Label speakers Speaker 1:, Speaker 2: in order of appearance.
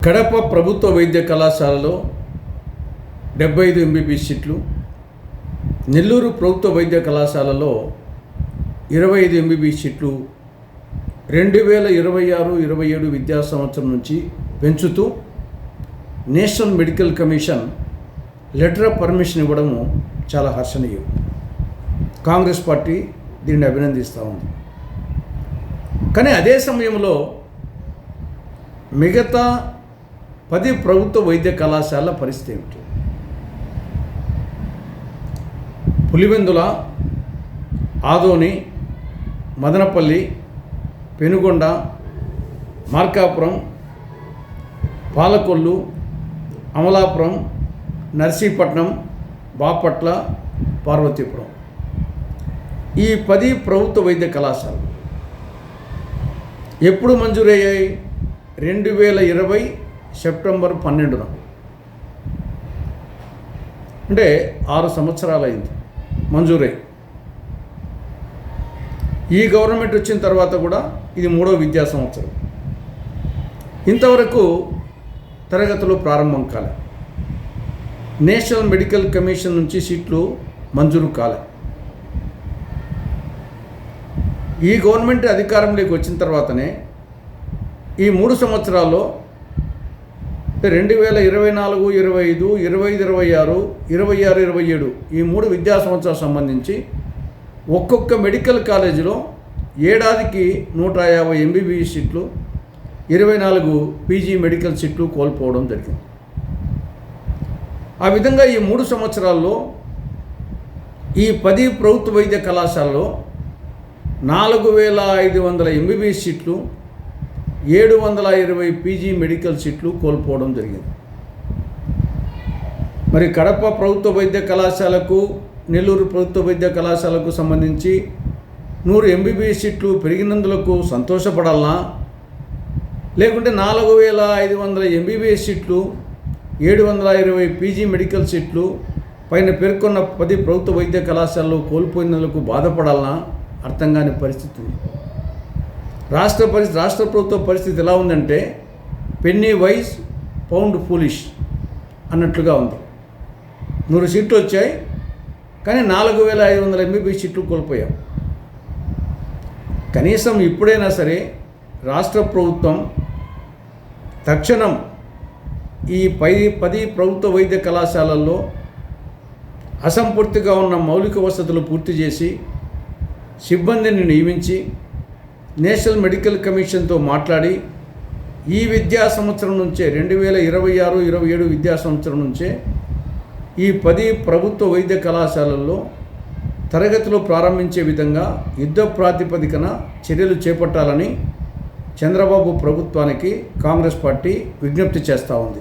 Speaker 1: కడప ప్రభుత్వ వైద్య కళాశాలలో 75 ఎంబీబీఎస్ సీట్లు, నెల్లూరు ప్రభుత్వ వైద్య కళాశాలలో 25 ఎంబీబీఎస్ సీట్లు 2026-27 విద్యా సంవత్సరం నుంచి పెంచుతూ national medical commission letter of permission ఇవ్వడము చాలా హర్షణీయం. కాంగ్రెస్ పార్టీ దీన్ని అభినందిస్తూ ఉంది. కానీ అదే సమయంలో మిగతా 10 ప్రభుత్వ వైద్య కళాశాలల పరిస్థితి ఏమిటి? పులివెందుల, ఆదోని, మదనపల్లి, పెనుగొండ, మార్కాపురం, పాలకొల్లు, అమలాపురం, నర్సీపట్నం, బాపట్ల, పార్వతీపురం ఈ 10 ప్రభుత్వ వైద్య కళాశాలలు ఎప్పుడు మంజూరయ్యాయి? 2020 సెప్టెంబర్ 12న, అంటే 6 సంవత్సరాలు అయింది మంజూరై. ఈ గవర్నమెంట్ వచ్చిన తర్వాత కూడా ఇది 3వ విద్యా సంవత్సరం. ఇంతవరకు తరగతులు ప్రారంభం కాలే. నేషనల్ మెడికల్ కమిషన్ నుంచి సీట్లు మంజూరు కాలే. ఈ గవర్నమెంట్ అధికారంలోకి వచ్చిన తర్వాతనే ఈ 3 సంవత్సరాల్లో 2024, 25, 25, 26, 26, 27 ఈ 3 విద్యా సంవత్సరాలకు సంబంధించి ఒక్కొక్క మెడికల్ కాలేజీలో ఏడాదికి 150 ఎంబీబీఎస్ సీట్లు, 24 పీజీ మెడికల్ సీట్లు కోల్పోవడం జరిగింది. ఆ విధంగా ఈ 3 సంవత్సరాల్లో ఈ 10 ప్రభుత్వ వైద్య కళాశాలలో 4500 ఎంబీబీఎస్ సీట్లు, 720 పీజీ మెడికల్ సీట్లు కోల్పోవడం జరిగింది. మరి కడప ప్రభుత్వ వైద్య కళాశాలకు, నెల్లూరు ప్రభుత్వ వైద్య కళాశాలకు సంబంధించి 100 ఎంబీబీఎస్ సీట్లు పెరిగినందులకు సంతోషపడాలనా, లేకుంటే 4500 ఎంబీబీఎస్ సీట్లు, 720 పీజీ మెడికల్ సీట్లు పైన పేర్కొన్న 10 ప్రభుత్వ వైద్య కళాశాలలు కోల్పోయినందుకు బాధపడాలనా అర్థం కాని పరిస్థితి ఉంది. రాష్ట్ర ప్రభుత్వ పరిస్థితి ఎలా ఉందంటే పెన్నీ వైజ్ పౌండ్ ఫూలిష్ అన్నట్లుగా ఉంది. 100 సీట్లు వచ్చాయి, కానీ 4500 ఎంబీబీఎస్ సీట్లు కోల్పోయాం. కనీసం ఇప్పుడైనా సరే రాష్ట్ర ప్రభుత్వం తక్షణం ఈ 10 ప్రభుత్వ వైద్య కళాశాలల్లో అసంపూర్తిగా ఉన్న మౌలిక వసతులు పూర్తి చేసి సిబ్బందిని నియమించి నేషనల్ మెడికల్ కమిషన్తో మాట్లాడి ఈ విద్యా సంవత్సరం నుంచే 2026-27 విద్యా సంవత్సరం నుంచే ఈ 10 ప్రభుత్వ వైద్య కళాశాలల్లో తరగతులు ప్రారంభించే విధంగా యుద్ధ ప్రాతిపదికన చర్యలు చేపట్టాలని చంద్రబాబు ప్రభుత్వానికి కాంగ్రెస్ పార్టీ విజ్ఞప్తి చేస్తూ ఉంది.